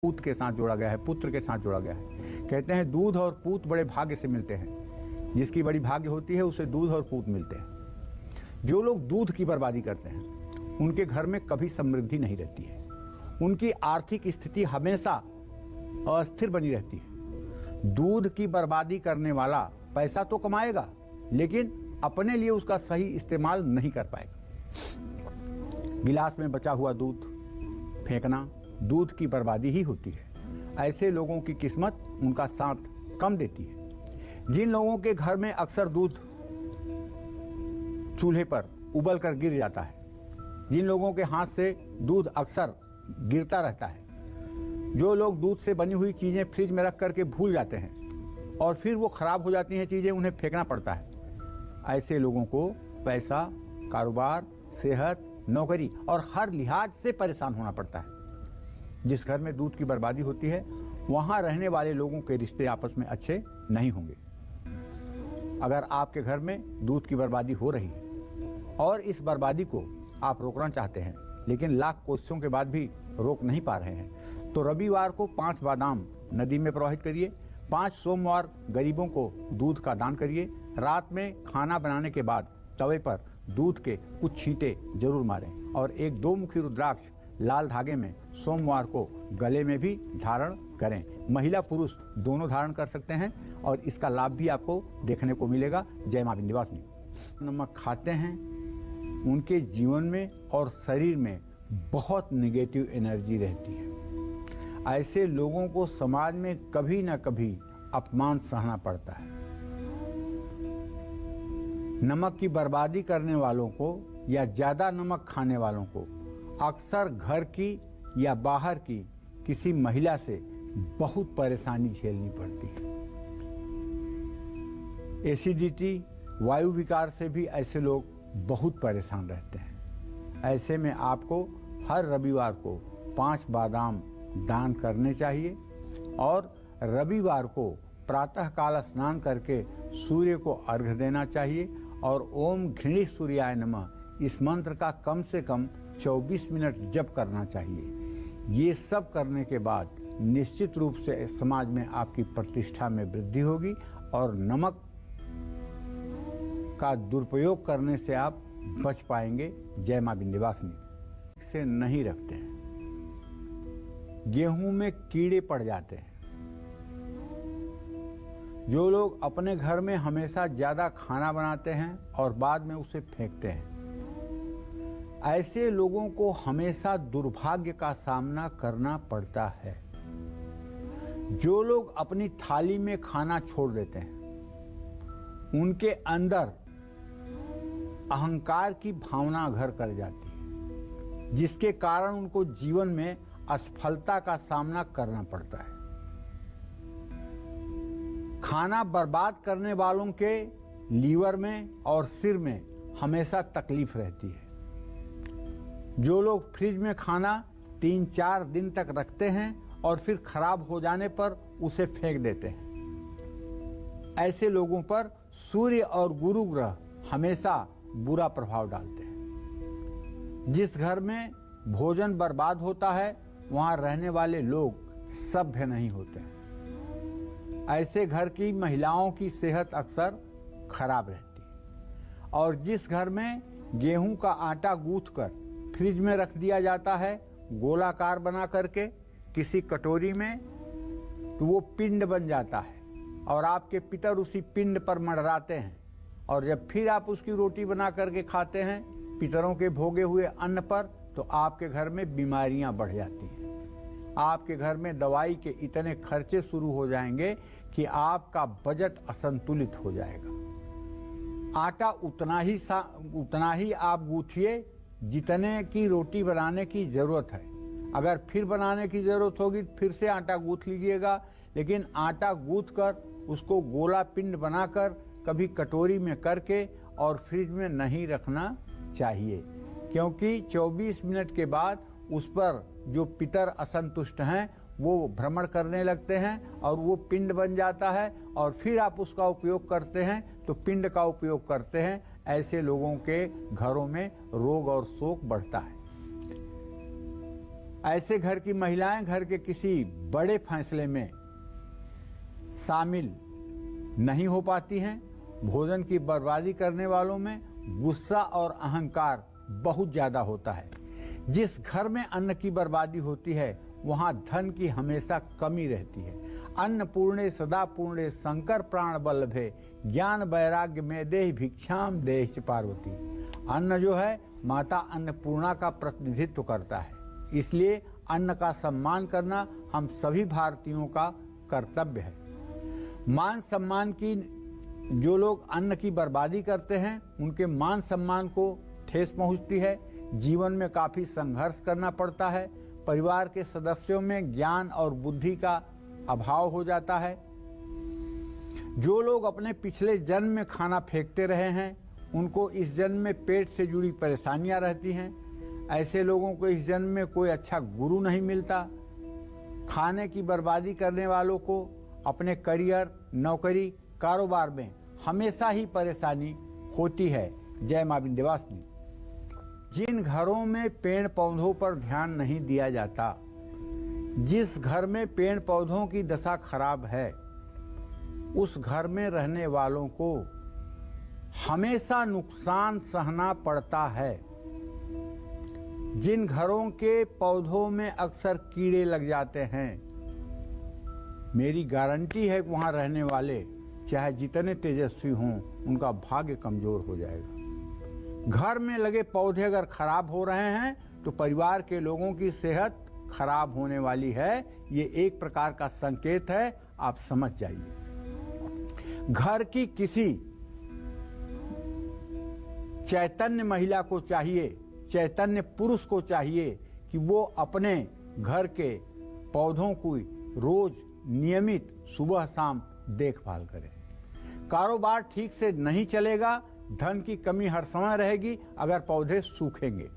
पूत के साथ जोड़ा गया है, पुत्र के साथ जोड़ा गया है। कहते हैं दूध और पूत बड़े भाग्य से मिलते हैं। जिसकी बड़ी भाग्य होती है उसे दूध और पूत मिलते हैं। जो लोग दूध की बर्बादी करते हैं उनके घर में कभी समृद्धि नहीं रहती है। उनकी आर्थिक स्थिति हमेशा अस्थिर बनी रहती है। दूध की बर्बादी करने वाला पैसा तो कमाएगा लेकिन अपने लिए उसका सही इस्तेमाल नहीं कर पाएगा। गिलास में बचा हुआ दूध फेंकना दूध की बर्बादी ही होती है। ऐसे लोगों की किस्मत उनका साथ कम देती है। जिन लोगों के घर में अक्सर दूध चूल्हे पर उबल कर गिर जाता है, जिन लोगों के हाथ से दूध अक्सर गिरता रहता है, जो लोग दूध से बनी हुई चीज़ें फ्रिज में रख करके भूल जाते हैं और फिर वो खराब हो जाती हैं चीज़ें, उन्हें फेंकना पड़ता है, ऐसे लोगों को पैसा, कारोबार, सेहत, नौकरी और हर लिहाज से परेशान होना पड़ता है। जिस घर में दूध की बर्बादी होती है वहाँ रहने वाले लोगों के रिश्ते आपस में अच्छे नहीं होंगे। अगर आपके घर में दूध की बर्बादी हो रही है और इस बर्बादी को आप रोकना चाहते हैं लेकिन लाख कोशिशों के बाद भी रोक नहीं पा रहे हैं, तो रविवार को 5 बादाम नदी में प्रवाहित करिए, 5 सोमवार गरीबों को दूध का दान करिए, रात में खाना बनाने के बाद तवे पर दूध के कुछ छींटे जरूर मारें और एक 2 मुखी रुद्राक्ष लाल धागे में सोमवार को गले में भी धारण करें। महिला पुरुष दोनों धारण कर सकते हैं और इसका लाभ भी आपको देखने को मिलेगा। जय मां विंध्यवासिनी। नमक खाते हैं उनके जीवन में और शरीर में बहुत नेगेटिव एनर्जी रहती है। ऐसे लोगों को समाज में कभी ना कभी अपमान सहना पड़ता है। नमक की बर्बादी करने वालों को या ज़्यादा नमक खाने वालों को अक्सर घर की या बाहर की किसी महिला से बहुत परेशानी झेलनी पड़ती है। एसिडिटी, वायु विकार से भी ऐसे लोग बहुत परेशान रहते हैं। ऐसे में आपको हर रविवार को 5 बादाम दान करने चाहिए और रविवार को प्रातःकाल स्नान करके सूर्य को अर्घ्य देना चाहिए और ओम घृणी सूर्याय नमः इस मंत्र का कम से कम 24 मिनट जप करना चाहिए। ये सब करने के बाद निश्चित रूप से समाज में आपकी प्रतिष्ठा में वृद्धि होगी और नमक का दुरुपयोग करने से आप बच पाएंगे। जय मां विंध्यवासिनी। से नहीं रखते हैं, गेहूं में कीड़े पड़ जाते हैं। जो लोग अपने घर में हमेशा ज़्यादा खाना बनाते हैं और बाद में उसे फेंकते हैं, ऐसे लोगों को हमेशा दुर्भाग्य का सामना करना पड़ता है। जो लोग अपनी थाली में खाना छोड़ देते हैं उनके अंदर अहंकार की भावना घर कर जाती है, जिसके कारण उनको जीवन में असफलता का सामना करना पड़ता है। खाना बर्बाद करने वालों के लीवर में और सिर में हमेशा तकलीफ रहती है। जो लोग फ्रिज में खाना 3-4 दिन तक रखते हैं और फिर खराब हो जाने पर उसे फेंक देते हैं, ऐसे लोगों पर सूर्य और गुरु ग्रह हमेशा बुरा प्रभाव डालते हैं। जिस घर में भोजन बर्बाद होता है वहां रहने वाले लोग सभ्य नहीं होते हैं। ऐसे घर की महिलाओं की सेहत अक्सर खराब रहती है। और जिस घर में गेहूं का आटा गूंथकर फ्रिज में रख दिया जाता है गोलाकार बना करके किसी कटोरी में, तो वो पिंड बन जाता है और आपके पितर उसी पिंड पर मंडराते हैं और जब फिर आप उसकी रोटी बना करके खाते हैं पितरों के भोगे हुए अन्न पर, तो आपके घर में बीमारियां बढ़ जाती हैं। आपके घर में दवाई के इतने खर्चे शुरू हो जाएंगे कि आपका बजट असंतुलित हो जाएगा। आटा उतना ही आप गूंथिए जितने की रोटी बनाने की जरूरत है। अगर फिर बनाने की जरूरत होगी फिर से आटा गूंथ लीजिएगा, लेकिन आटा गूंथ कर उसको गोला पिंड बनाकर कभी कटोरी में करके और फ्रिज में नहीं रखना चाहिए, क्योंकि 24 मिनट के बाद उस पर जो पितर असंतुष्ट हैं वो भ्रमण करने लगते हैं और वो पिंड बन जाता है और फिर आप उसका उपयोग करते हैं तो पिंड का उपयोग करते हैं। ऐसे लोगों के घरों में रोग और शोक बढ़ता है। ऐसे घर की महिलाएं घर के किसी बड़े फैसले में शामिल नहीं हो पाती हैं। भोजन की बर्बादी करने वालों में गुस्सा और अहंकार बहुत ज्यादा होता है। जिस घर में अन्न की बर्बादी होती है वहां धन की हमेशा कमी रहती है। अन्नपूर्णे सदा पूर्णे शंकर प्राण बल्लभे ज्ञान वैराग्य में देहि भिक्षाम देहि पार्वती। अन्न जो है माता अन्नपूर्णा का प्रतिनिधित्व करता है, इसलिए अन्न का सम्मान करना हम सभी भारतीयों का कर्तव्य है। मान सम्मान की जो लोग अन्न की बर्बादी करते हैं उनके मान सम्मान को ठेस पहुंचती है। जीवन में काफी संघर्ष करना पड़ता है। परिवार के सदस्यों में ज्ञान और बुद्धि का अभाव हो जाता है। जो लोग अपने पिछले जन्म में खाना फेंकते रहे हैं उनको इस जन्म में पेट से जुड़ी परेशानियां रहती हैं। ऐसे लोगों को इस जन्म में कोई अच्छा गुरु नहीं मिलता। खाने की बर्बादी करने वालों को अपने करियर, नौकरी, कारोबार में हमेशा ही परेशानी होती है। जय मां विंध्यवासिनी। जिन घरों में पेड़ पौधों पर ध्यान नहीं दिया जाता, जिस घर में पेड़ पौधों की दशा खराब है, उस घर में रहने वालों को हमेशा नुकसान सहना पड़ता है। जिन घरों के पौधों में अक्सर कीड़े लग जाते हैं, मेरी गारंटी है कि वहां रहने वाले चाहे जितने तेजस्वी हों उनका भाग्य कमजोर हो जाएगा। घर में लगे पौधे अगर खराब हो रहे हैं तो परिवार के लोगों की सेहत खराब होने वाली है। ये एक प्रकार का संकेत है, आप समझ जाइए। घर की किसी चैतन्य महिला को चाहिए, चैतन्य पुरुष को चाहिए कि वो अपने घर के पौधों की रोज नियमित सुबह शाम देखभाल करें। कारोबार ठीक से नहीं चलेगा, धन की कमी हर समय रहेगी अगर पौधे सूखेंगे।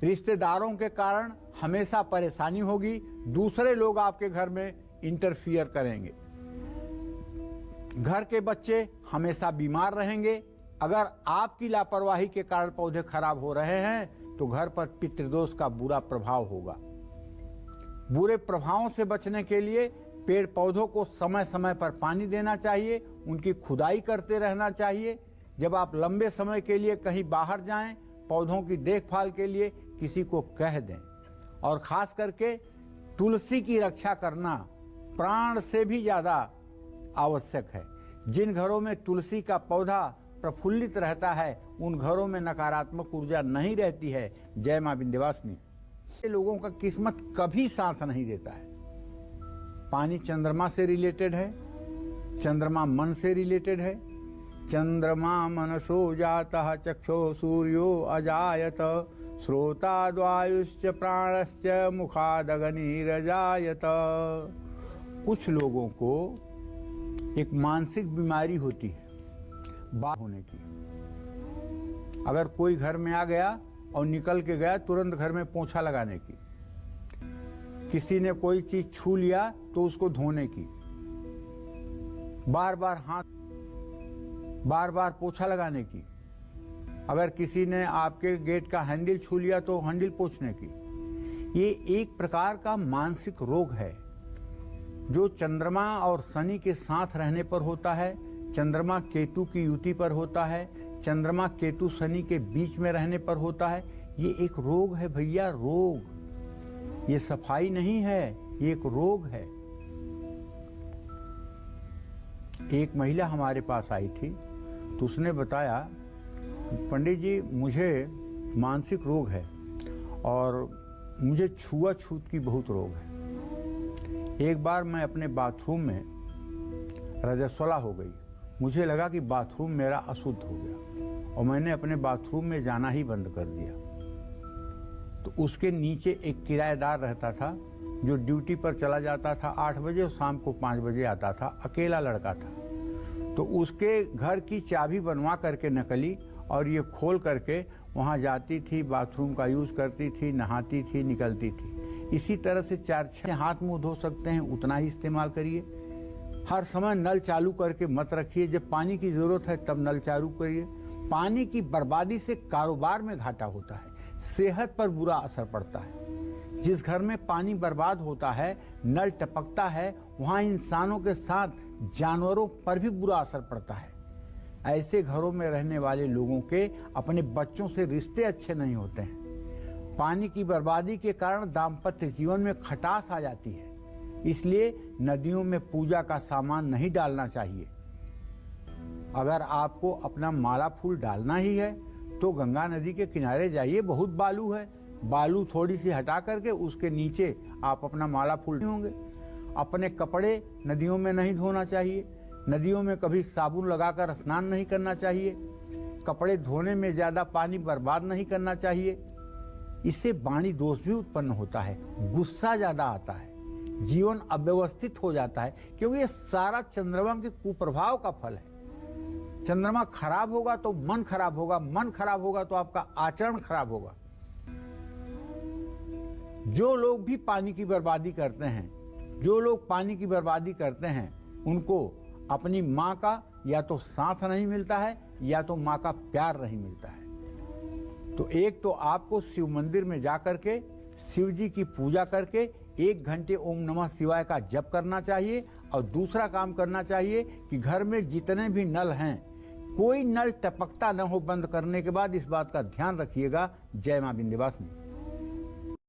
रिश्तेदारों के कारण हमेशा परेशानी होगी। दूसरे लोग आपके घर में इंटरफियर करेंगे। घर के बच्चे हमेशा बीमार रहेंगे। अगर आपकी लापरवाही के कारण पौधे खराब हो रहे हैं तो घर पर पितृदोष का बुरा प्रभाव होगा। बुरे प्रभावों से बचने के लिए पेड़ पौधों को समय समय पर पानी देना चाहिए, उनकी खुदाई करते रहना चाहिए। जब आप लंबे समय के लिए कहीं बाहर जाएं, पौधों की देखभाल के लिए किसी को कह दें। और खास करके तुलसी की रक्षा करना प्राण से भी ज्यादा आवश्यक है। जिन घरों में तुलसी का पौधा प्रफुल्लित रहता है उन घरों में नकारात्मक ऊर्जा नहीं रहती है। जय मां विंध्यवासिनी। लोगों का किस्मत कभी साथ नहीं देता है। पानी चंद्रमा से रिलेटेड है, चंद्रमा मन से रिलेटेड है। चंद्रमा मनसो जातः चक्षो सूर्यो अजायत श्रोताद्वायुश्च प्राणश्च मुखादग्निरजायत। कुछ लोगों को एक मानसिक बीमारी होती है बात होने की। अगर कोई घर में आ गया और निकल के गया तुरंत घर में पोछा लगाने की, किसी ने कोई चीज छू लिया तो उसको धोने की, बार बार पोछा लगाने की। अगर किसी ने आपके गेट का हैंडल छू लिया तो हैंडल पोछने की। ये एक प्रकार का मानसिक रोग है जो चंद्रमा और शनि के साथ रहने पर होता है। चंद्रमा केतु की युति पर होता है, चंद्रमा केतु शनि के बीच में रहने पर होता है। ये एक रोग है भैया, रोग। ये सफाई नहीं है, ये एक रोग है। एक महिला हमारे पास आई थी तो उसने बताया, पंडित जी मुझे मानसिक रोग है और मुझे छुआछूत की बहुत रोग है। एक बार मैं अपने बाथरूम में रजस्वला हो गई। मुझे लगा कि बाथरूम मेरा अशुद्ध हो गया और मैंने अपने बाथरूम में जाना ही बंद कर दिया। तो उसके नीचे एक किराएदार रहता था जो ड्यूटी पर चला जाता था 8 बजे और शाम को 5 बजे आता था। अकेला लड़का था। तो उसके घर की चाबी बनवा करके नकली और ये खोल करके वहाँ जाती थी, बाथरूम का यूज करती थी, नहाती थी, निकलती थी। इसी तरह से 4-6 हाथ मुंह धो सकते हैं उतना ही इस्तेमाल करिए। हर समय नल चालू करके मत रखिए। जब पानी की जरूरत है तब नल चालू करिए। पानी की बर्बादी से कारोबार में घाटा होता है, सेहत पर बुरा असर पड़ता है। जिस घर में पानी बर्बाद होता है, नल टपकता है, वहां इंसानों के साथ जानवरों पर भी बुरा असर पड़ता है। ऐसे घरों में रहने वाले लोगों के अपने बच्चों से रिश्ते अच्छे नहीं होते हैं। पानी की बर्बादी के कारण दाम्पत्य जीवन में खटास आ जाती है। इसलिए नदियों में पूजा का सामान नहीं डालना चाहिए। अगर आपको अपना माला फूल डालना ही है तो गंगा नदी के किनारे जाइए, बहुत बालू है, बालू थोड़ी सी हटा करके उसके नीचे आप अपना माला फूल होंगे। अपने कपड़े नदियों में नहीं धोना चाहिए। नदियों में कभी साबुन लगाकर स्नान नहीं करना चाहिए। कपड़े धोने में ज्यादा पानी बर्बाद नहीं करना चाहिए। इससे वाणी दोष भी उत्पन्न होता है, गुस्सा ज्यादा आता है, जीवन अव्यवस्थित हो जाता है, क्योंकि ये सारा चंद्रमा के कुप्रभाव का फल है। चंद्रमा खराब होगा तो मन खराब होगा, मन खराब होगा तो आपका आचरण खराब होगा। जो लोग भी पानी की बर्बादी करते हैं, जो लोग पानी की बर्बादी करते हैं, उनको अपनी माँ का या तो साथ नहीं मिलता है या तो माँ का प्यार नहीं मिलता है। तो एक तो आपको शिव मंदिर में जाकर के शिव जी की पूजा करके 1 घंटे ओम नमः शिवाय का जप करना चाहिए। और दूसरा काम करना चाहिए कि घर में जितने भी नल हैं, कोई नल टपकता न हो बंद करने के बाद। इस बात का ध्यान रखिएगा। जय मां विंध्यवासिनी।